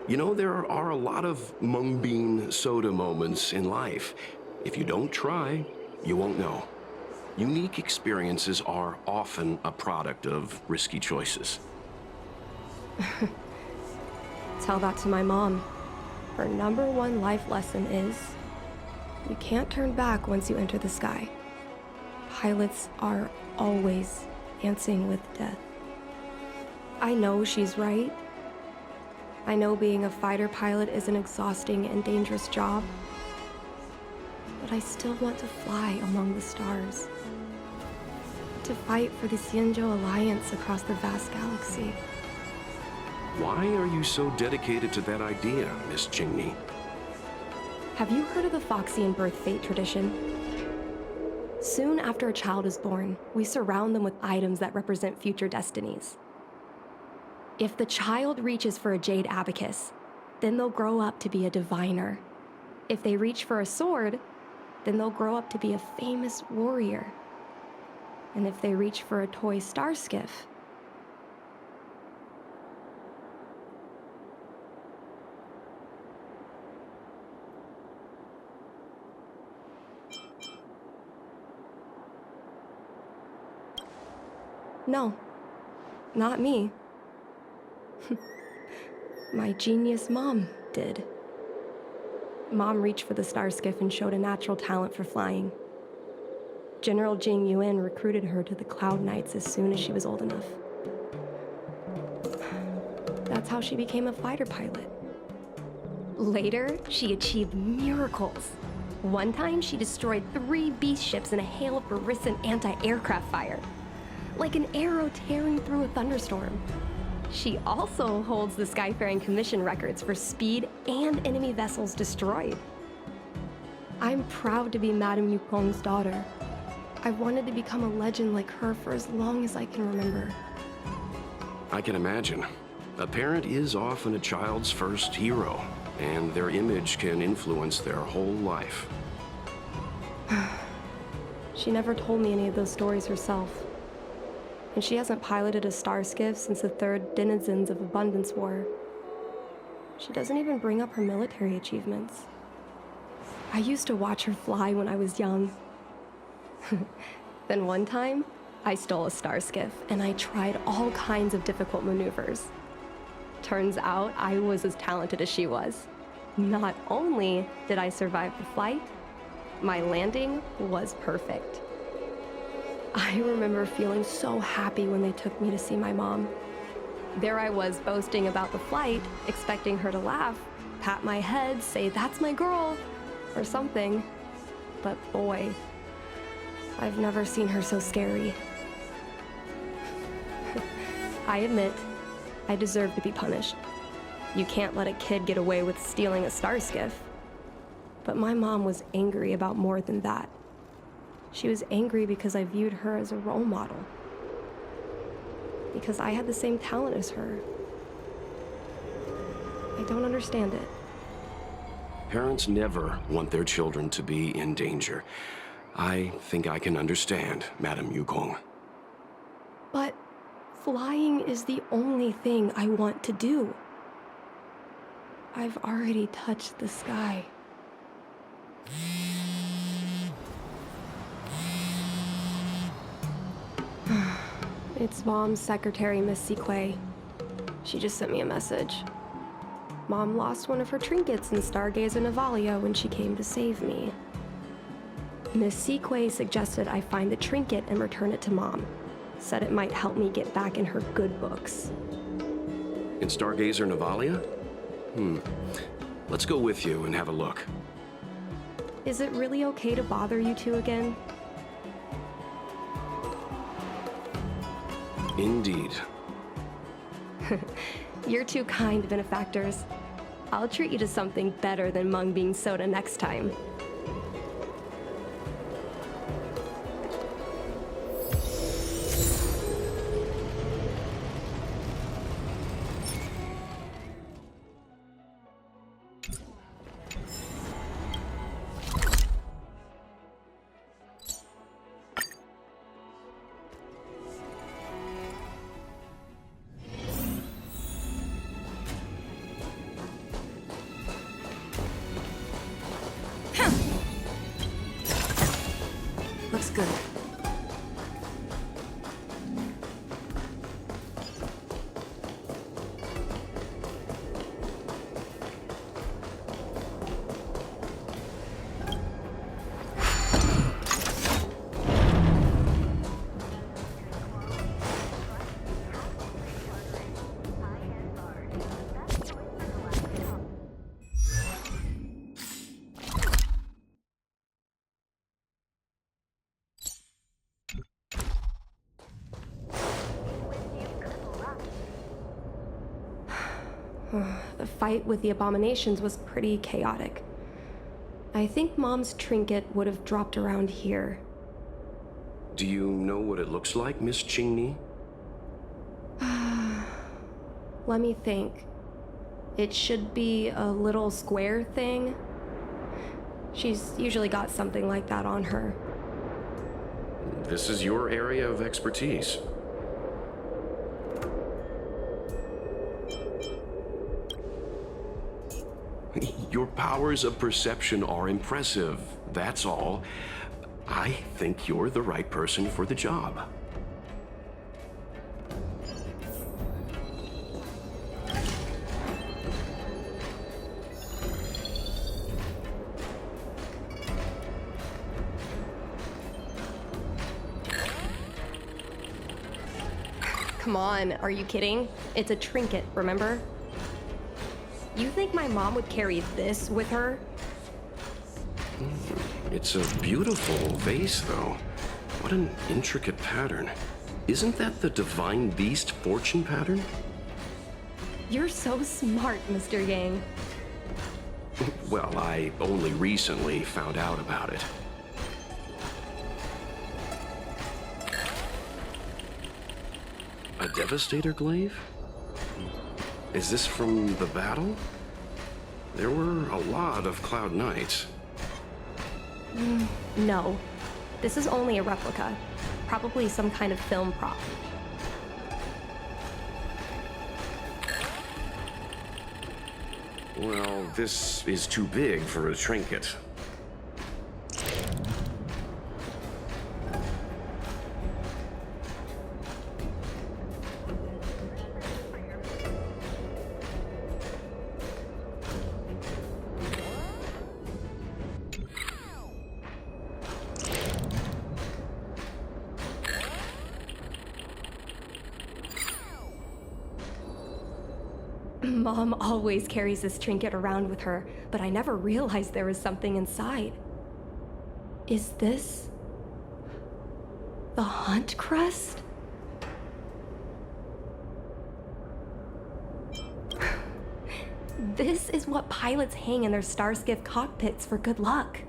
You know, there are a lot of mung bean soda moments in life. If you don't try, you won't know. Unique experiences are often a product of risky choices. Tell that to my mom. Her #1 life lesson is, you can't turn back once you enter the sky. Pilots are always dancing with death. I know she's right. I know being a fighter pilot is an exhausting and dangerous job, but I still want to fly among the stars. To fight for the Xianzhou Alliance across the vast galaxy. Why are you so dedicated to that idea, Miss Qingni? Have you heard of the Foxian birth fate tradition? Soon after a child is born, we surround them with items that represent future destinies. If the child reaches for a jade abacus, then they'll grow up to be a diviner. If they reach for a sword, then they'll grow up to be a famous warrior. And if they reach for a toy star skiff, no, not me. My genius mom did. Mom reached for the star skiff and showed a natural talent for flying. General Jing Yuan recruited her to the Cloud Knights as soon as she was old enough. That's how she became a fighter pilot. Later, she achieved miracles. One time, she destroyed 3 beast ships in a hail of Barisan anti-aircraft fire, like an arrow tearing through a thunderstorm. She also holds the Skyfaring Commission records for speed and enemy vessels destroyed. I'm proud to be Madame Yukong's daughter. I've wanted to become a legend like her for as long as I can remember. I can imagine. A parent is often a child's first hero, and their image can influence their whole life. She never told me any of those stories herself. And she hasn't piloted a star skiff since the 3rd Denizens of Abundance War. She doesn't even bring up her military achievements. I used to watch her fly when I was young. Then one time, I stole a star skiff and I tried all kinds of difficult maneuvers. Turns out I was as talented as she was. Not only did I survive the flight, my landing was perfect. I remember feeling so happy when they took me to see my mom. There I was boasting about the flight, expecting her to laugh, pat my head, say, "That's my girl," or something. But boy, I've never seen her so scary. I admit, I deserve to be punished. You can't let a kid get away with stealing a star skiff. But my mom was angry about more than that. She was angry because I viewed her as a role model. Because I had the same talent as her. I don't understand it. Parents never want their children to be in danger. I think I can understand, Madame Yukong. But flying is the only thing I want to do. I've already touched the sky. It's Mom's secretary, Miss Siquei. She just sent me a message. Mom lost one of her trinkets in Stargazer Navalia when she came to save me. Miss Siquei suggested I find the trinket and return it to Mom. Said it might help me get back in her good books. In Stargazer Navalia? Let's go with you and have a look. Is it really okay to bother you two again? Indeed. You're too kind, benefactors. I'll treat you to something better than mung bean soda next time. The fight with the abominations was pretty chaotic. I think Mom's trinket would have dropped around here. Do you know what it looks like, Miss Chingy? Let me think. It should be a little square thing. She's usually got something like that on her. This is your area of expertise. Your powers of perception are impressive, that's all. I think you're the right person for the job. Come on, are you kidding? It's a trinket, remember? You think my mom would carry this with her? It's a beautiful vase, though. What an intricate pattern. Isn't that the Divine Beast fortune pattern? You're so smart, Mr. Yang. Well, I only recently found out about it. A Devastator glaive? Is this from the battle? There were a lot of Cloud Knights. No. This is only a replica. Probably some kind of film prop. Well, this is too big for a trinket. Mom always carries this trinket around with her, but I never realized there was something inside. Is this the Hunt Crest? This is what pilots hang in their Starskiff cockpits for good luck.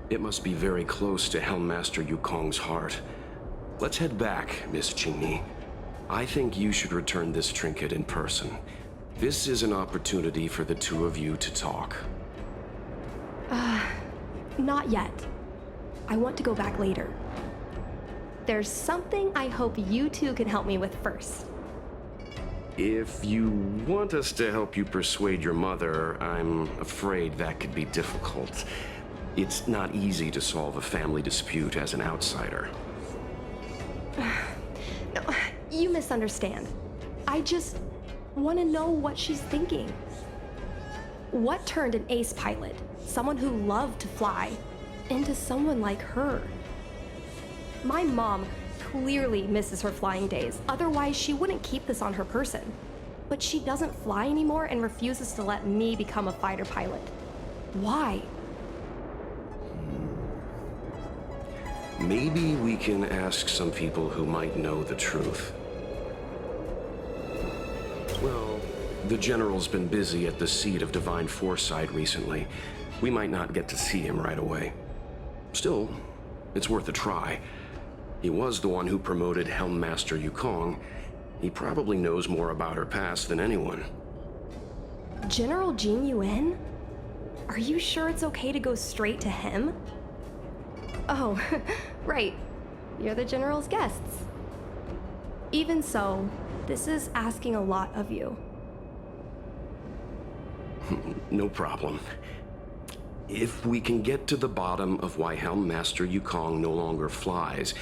It must be very close to Helmmaster Yukong's heart. Let's head back, Miss Chingy. I think you should return this trinket in person. This is an opportunity for the two of you to talk. Not yet. I want to go back later. There's something I hope you two can help me with first. If you want us to help you persuade your mother, I'm afraid that could be difficult. It's not easy to solve a family dispute as an outsider. No, you misunderstand. I just want to know what she's thinking. What turned an ace pilot, someone who loved to fly, into someone like her? My mom clearly misses her flying days, otherwise she wouldn't keep this on her person. But she doesn't fly anymore and refuses to let me become a fighter pilot. Why? Maybe we can ask some people who might know the truth. Well, the General's been busy at the seat of Divine Foresight recently. We might not get to see him right away. Still, it's worth a try. He was the one who promoted Helmmaster Yukong. He probably knows more about her past than anyone. General Jin Yuan? Are you sure it's okay to go straight to him? Oh, right. You're the General's guests. Even so, this is asking a lot of you. No problem. If we can get to the bottom of why Helmmaster Yukong no longer flies,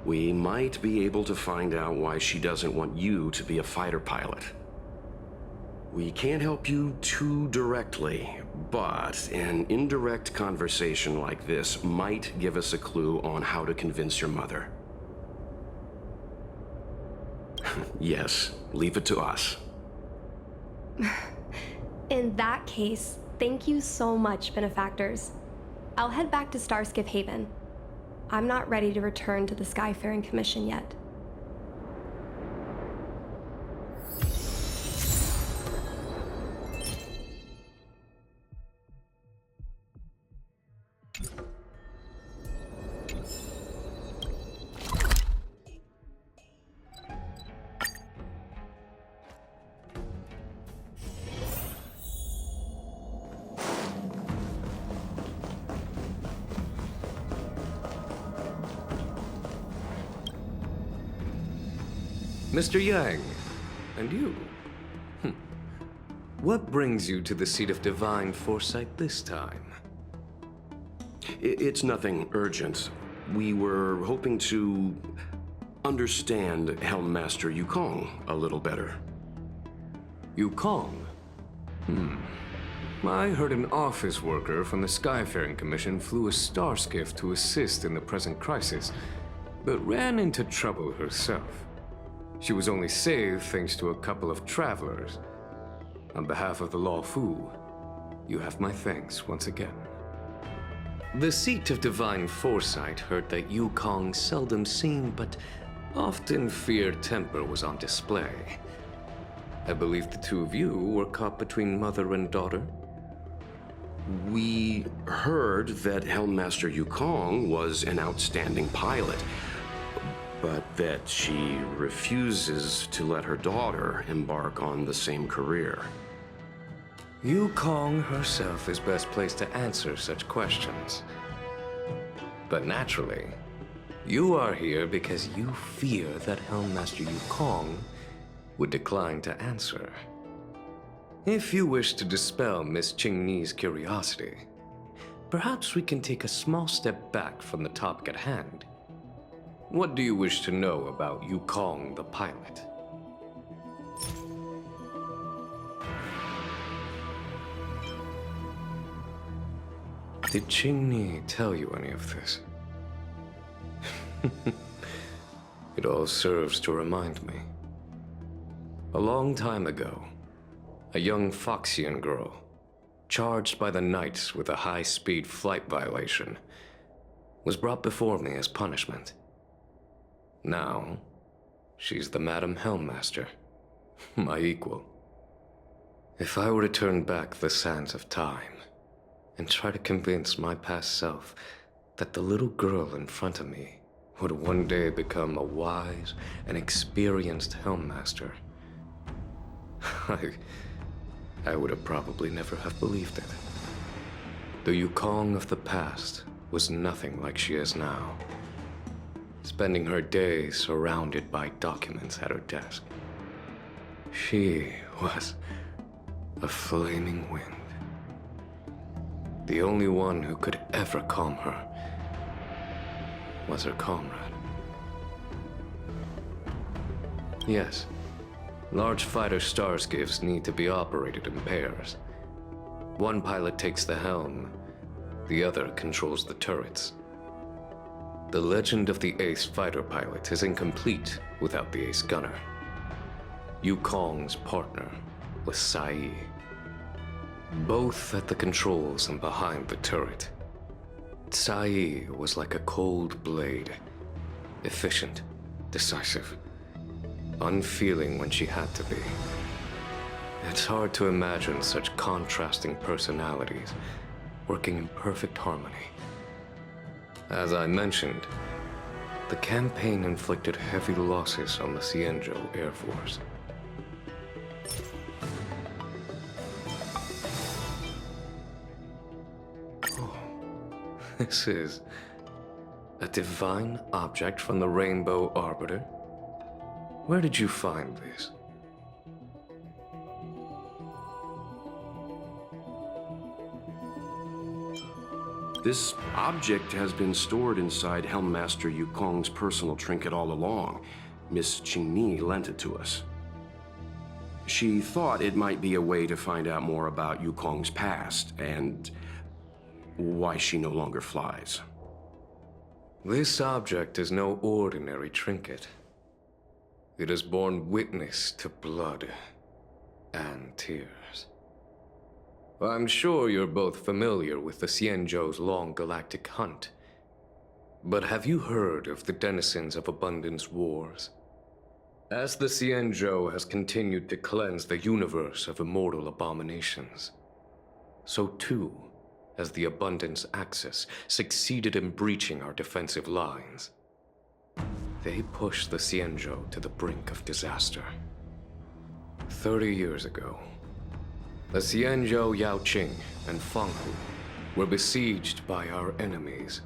we might be able to find out why she doesn't want you to be a fighter pilot. We can't help you too directly, but an indirect conversation like this might give us a clue on how to convince your mother. Yes, leave it to us. In that case, thank you so much, benefactors. I'll head back to Starskiff Haven. I'm not ready to return to the Skyfaring Commission yet. Mr. Yang, and you? What brings you to the seat of divine foresight this time? It's nothing urgent. We were hoping to understand Helmmaster Yukong a little better. Yukong? I heard an office worker from the Skyfaring Commission flew a star skiff to assist in the present crisis, but ran into trouble herself. She was only saved thanks to a couple of travelers. On behalf of the Law Fu, you have my thanks once again. The seat of divine foresight heard that Yukong's seldom seen but often feared temper was on display. I believe the two of you were caught between mother and daughter. We heard that Helmmaster Yukong was an outstanding pilot, but that she refuses to let her daughter embark on the same career. Yukong herself is best placed to answer such questions. But naturally, you are here because you fear that Helmmaster Yukong would decline to answer. If you wish to dispel Miss Qingni's curiosity, perhaps we can take a small step back from the topic at hand. What do you wish to know about Yukong the pilot? Did Qingni tell you any of this? It all serves to remind me. A long time ago, a young Foxian girl, charged by the Knights with a high-speed flight violation, was brought before me as punishment. Now, she's the Madam Helmmaster, my equal. If I were to turn back the sands of time and try to convince my past self that the little girl in front of me would one day become a wise and experienced Helmmaster, I would have probably never have believed it. The Yukong of the past was nothing like she is now, spending her days surrounded by documents at her desk. She was a flaming wind. The only one who could ever calm her was her comrade. Yes, large fighter starscapes need to be operated in pairs. One pilot takes the helm, the other controls the turrets. The legend of the ace fighter pilot is incomplete without the ace gunner. Yukong's partner was Sai. Both at the controls and behind the turret. Sai was like a cold blade, efficient, decisive, unfeeling when she had to be. It's hard to imagine such contrasting personalities working in perfect harmony. As I mentioned, the campaign inflicted heavy losses on the Xianzhou Air Force. Oh, this is a divine object from the Rainbow Arbiter? Where did you find this? This object has been stored inside Helmmaster Yukong's personal trinket all along. Miss Qingni lent it to us. She thought it might be a way to find out more about Yukong's past and why she no longer flies. This object is no ordinary trinket. It has borne witness to blood and tears. I'm sure you're both familiar with the Xianzhou's long galactic hunt. But have you heard of the denizens of Abundance Wars? As the Xianzhou has continued to cleanse the universe of immortal abominations, so too has the Abundance Axis succeeded in breaching our defensive lines. They pushed the Xianzhou to the brink of disaster. 30 years ago, the Xianzhou Yaoqing and Fanghu were besieged by our enemies.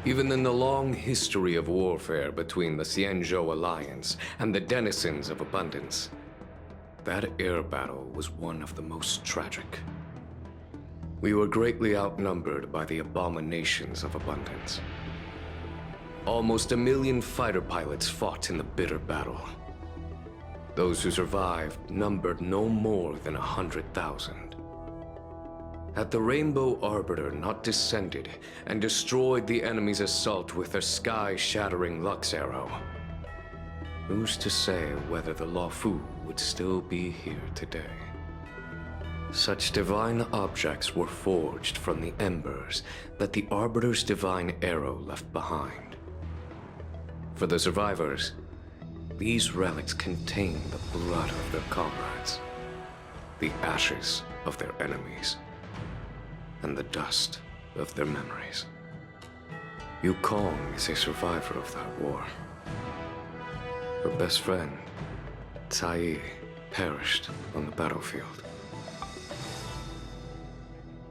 Even in the long history of warfare between the Xianzhou Alliance and the denizens of Abundance, that air battle was one of the most tragic. We were greatly outnumbered by the abominations of Abundance. Almost 1 million fighter pilots fought in the bitter battle. Those who survived numbered no more than 100,000. Had the Rainbow Arbiter not descended and destroyed the enemy's assault with their sky-shattering Lux Arrow, who's to say whether the Luofu would still be here today? Such divine objects were forged from the embers that the Arbiter's divine arrow left behind. For the survivors, these relics contain the blood of their comrades, the ashes of their enemies, and the dust of their memories. Yukong is a survivor of that war. Her best friend, Tsai, perished on the battlefield.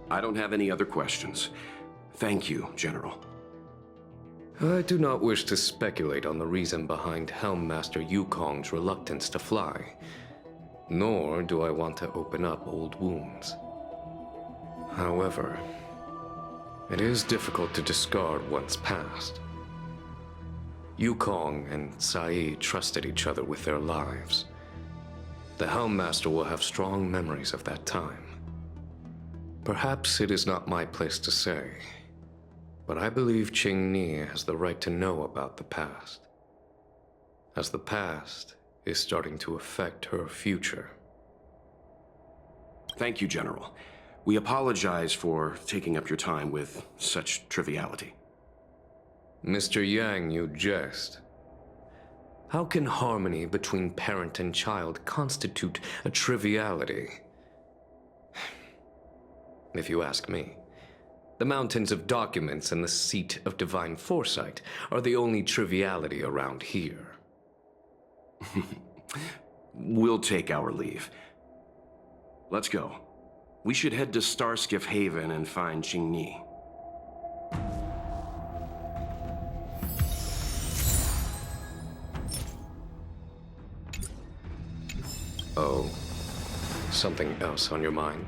I don't have any other questions. Thank you, General. I do not wish to speculate on the reason behind Helmmaster Yukong's reluctance to fly, nor do I want to open up old wounds. However, it is difficult to discard one's past. Yukong and Tsai trusted each other with their lives. The Helmmaster will have strong memories of that time. Perhaps it is not my place to say, but I believe Qingni has the right to know about the past, as the past is starting to affect her future. Thank you, General. We apologize for taking up your time with such triviality. Mr. Yang, you jest. How can harmony between parent and child constitute a triviality? If you ask me, the mountains of documents and the seat of divine foresight are the only triviality around here. We'll take our leave. Let's go. We should head to Starskiff Haven and find Qingni. Oh, something else on your mind?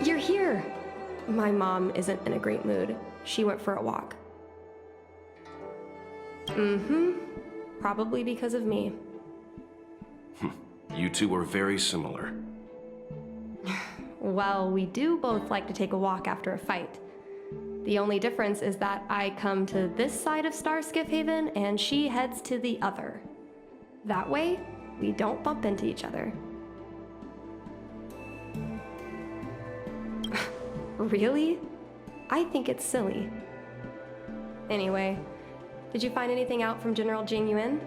You're here! My mom isn't in a great mood. She went for a walk. Probably because of me. You two are very similar. Well, we do both like to take a walk after a fight. The only difference is that I come to this side of Starskiff Haven and she heads to the other. That way, we don't bump into each other. Really? I think it's silly. Anyway, did you find anything out from General Jing Yuan?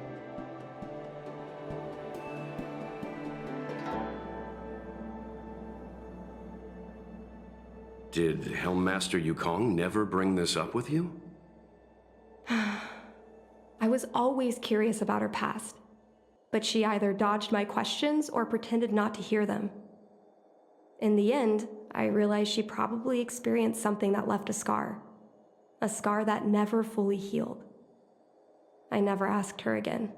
Did Helmmaster Yukong never bring this up with you? I was always curious about her past, but she either dodged my questions or pretended not to hear them. In the end, I realized she probably experienced something that left a scar that never fully healed. I never asked her again.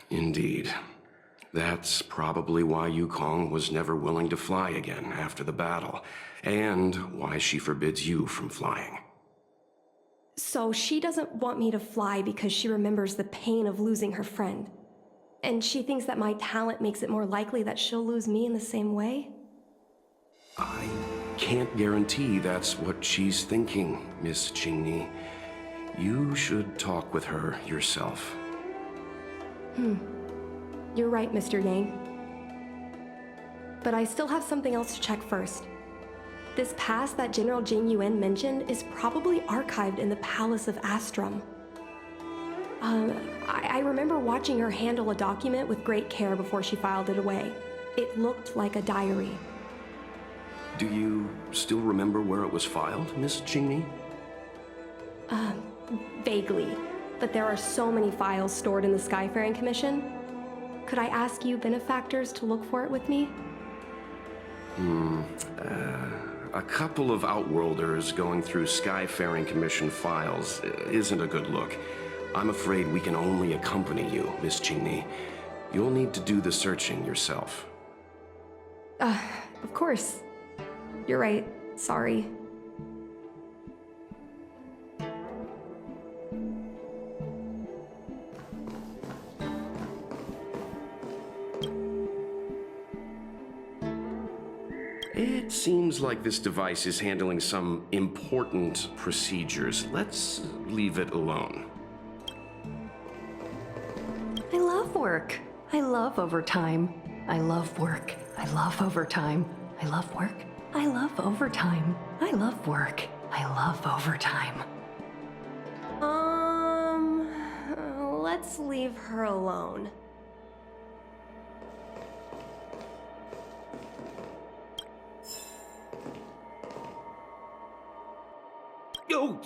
Indeed. That's probably why Yukong was never willing to fly again after the battle, and why she forbids you from flying. So she doesn't want me to fly because she remembers the pain of losing her friend. And she thinks that my talent makes it more likely that she'll lose me in the same way? I can't guarantee that's what she's thinking, Miss Qingni. You should talk with her yourself. You're right, Mr. Yang. But I still have something else to check first. This past that General Jing Yuan mentioned is probably archived in the Palace of Astrum. I remember watching her handle a document with great care before she filed it away. It looked like a diary. Do you still remember where it was filed, Miss Cheney? Vaguely, but there are so many files stored in the Skyfaring Commission. Could I ask you benefactors to look for it with me? A couple of Outworlders going through Skyfaring Commission files isn't a good look. I'm afraid we can only accompany you, Miss Cheney. You'll need to do the searching yourself. Of course. You're right. Sorry. It seems like this device is handling some important procedures. Let's leave it alone. I love work. I love overtime. I love work. I love overtime. I love work. I love overtime. I love work. I love overtime. Let's leave her alone. Oh,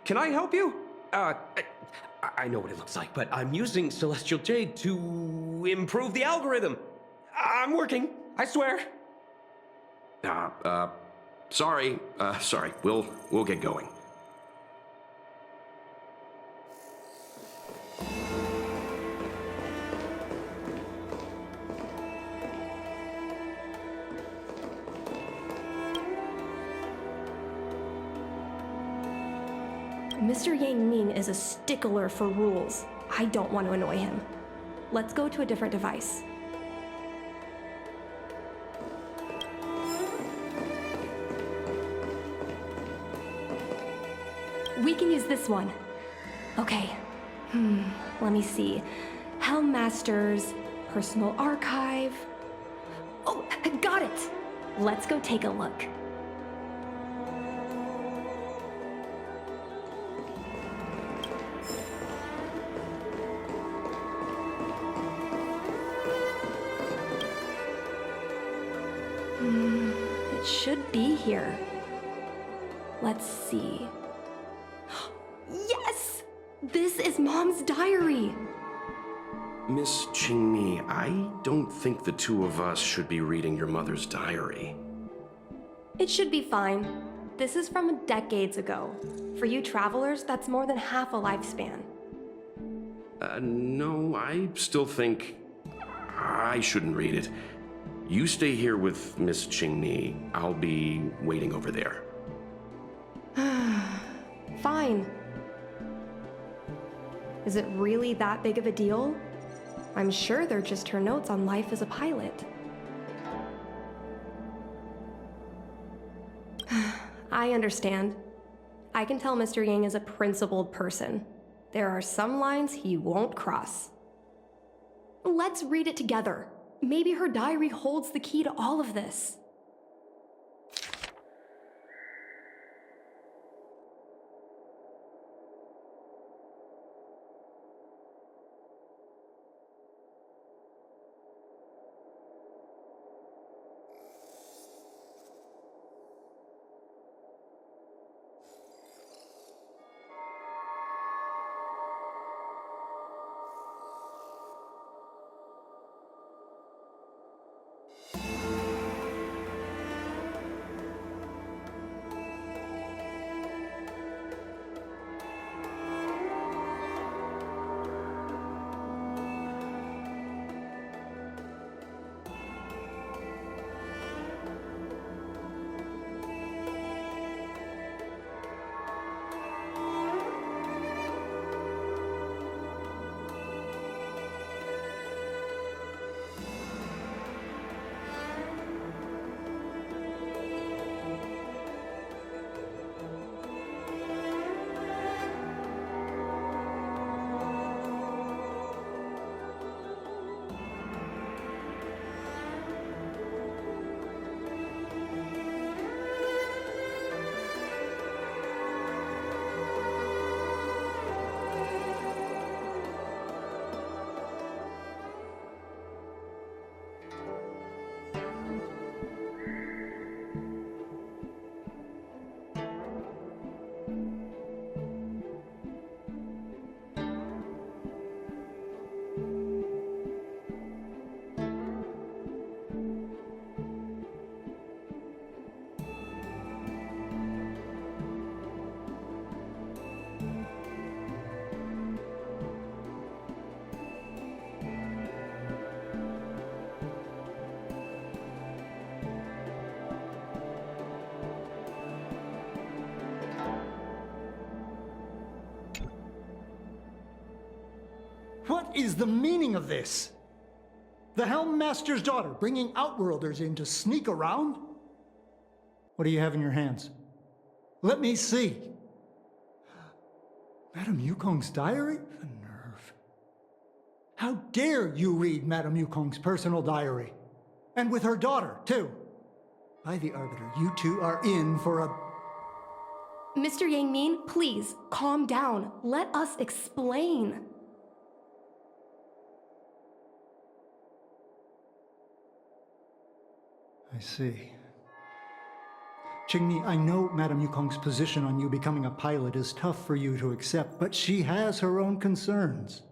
can I help you? I know what it looks like, but I'm using Celestial Jade to improve the algorithm. I'm working, I swear. Sorry. We'll get going. Mr. Yang Ming is a stickler for rules. I don't want to annoy him. Let's go to a different device. We can use this one. Okay. Let me see. Helm Masters, Personal Archive. Oh, I got it! Let's go take a look. It should be here. Let's see. Yes! This is Mom's diary! Miss Cheney, I don't think the two of us should be reading your mother's diary. It should be fine. This is from decades ago. For you travelers, that's more than half a lifespan. No, I still think I shouldn't read it. You stay here with Miss Cheney. I'll be waiting over there. Fine. Is it really that big of a deal? I'm sure they're just her notes on life as a pilot. I understand. I can tell Mr. Yang is a principled person. There are some lines he won't cross. Let's read it together. Maybe her diary holds the key to all of this. What is the meaning of this? The Helm Master's daughter bringing Outworlders in to sneak around? What do you have in your hands? Let me see. Madame Yukong's diary? The nerve. How dare you read Madame Yukong's personal diary? And with her daughter, too. By the Arbiter, you two are in for a... Mr. Yangming, please, calm down. Let us explain. I see. Qingmi, I know Madame Yukong's position on you becoming a pilot is tough for you to accept, but she has her own concerns.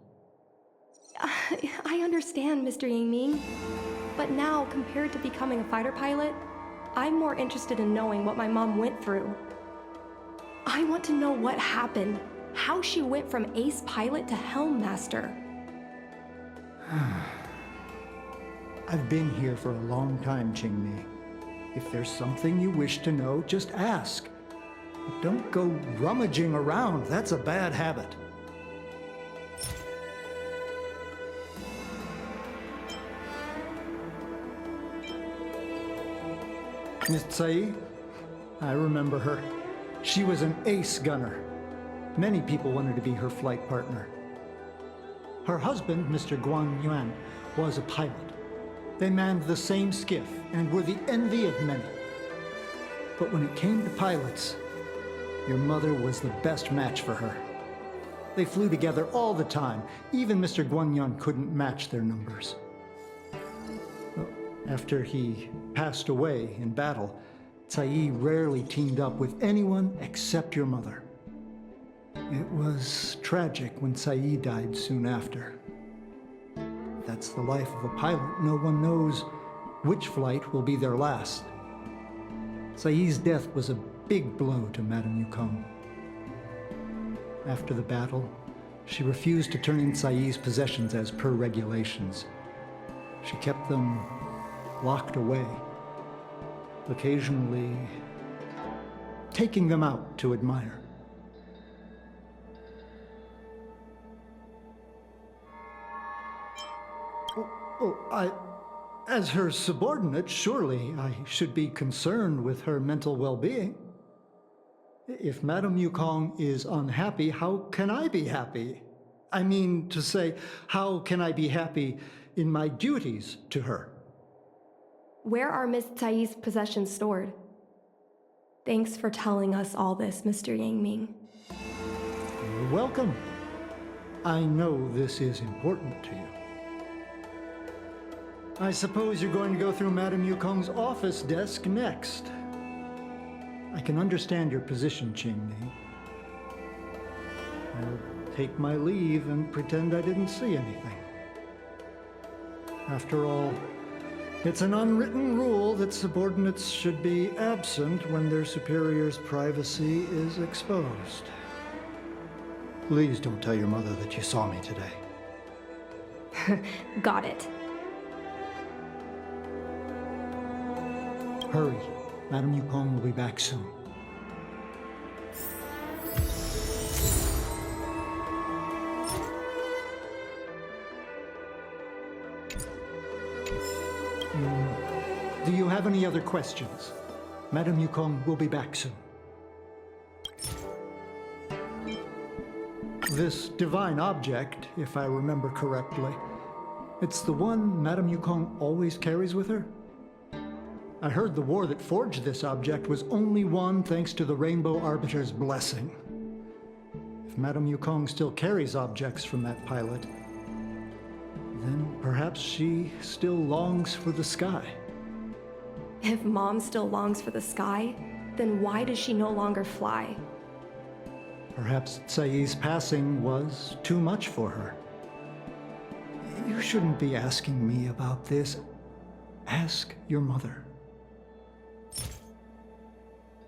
I understand, Mr. Yangming. But now, compared to becoming a fighter pilot, I'm more interested in knowing what my mom went through. I want to know what happened, how she went from ace pilot to helm master. I've been here for a long time, Qingmi. If there's something you wish to know, just ask. But don't go rummaging around. That's a bad habit. Miss Tsai, I remember her. She was an ace gunner. Many people wanted to be her flight partner. Her husband, Mr. Guan Yuan, was a pilot. They manned the same skiff and were the envy of many. But when it came to pilots, your mother was the best match for her. They flew together all the time. Even Mr. Guanyan couldn't match their numbers. After he passed away in battle, Tsai rarely teamed up with anyone except your mother. It was tragic when Tsai died soon after. That's the life of a pilot. No one knows which flight will be their last. Tsai's death was a big blow to Madame Yukong. After the battle, she refused to turn in Tsai's possessions as per regulations. She kept them locked away, occasionally taking them out to admire. As her subordinate, surely I should be concerned with her mental well-being. If Madame Yukong is unhappy, how can I be happy? I mean to say, how can I be happy in my duties to her? Where are Miss Tsai's possessions stored? Thanks for telling us all this, Mr. Yangming. You're welcome. I know this is important to you. I suppose you're going to go through Madame Yukong's office desk next. I can understand your position, Qingmi. I'll take my leave and pretend I didn't see anything. After all, it's an unwritten rule that subordinates should be absent when their superior's privacy is exposed. Please don't tell your mother that you saw me today. Got it. Hurry. Madame Yukong will be back soon. Do you have any other questions? Madame Yukong will be back soon. This divine object, if I remember correctly, it's the one Madame Yukong always carries with her? I heard the war that forged this object was only won thanks to the Rainbow Arbiter's blessing. If Madame Yukong still carries objects from that pilot, then perhaps she still longs for the sky. If Mom still longs for the sky, then why does she no longer fly? Perhaps Tsai's passing was too much for her. You shouldn't be asking me about this. Ask your mother.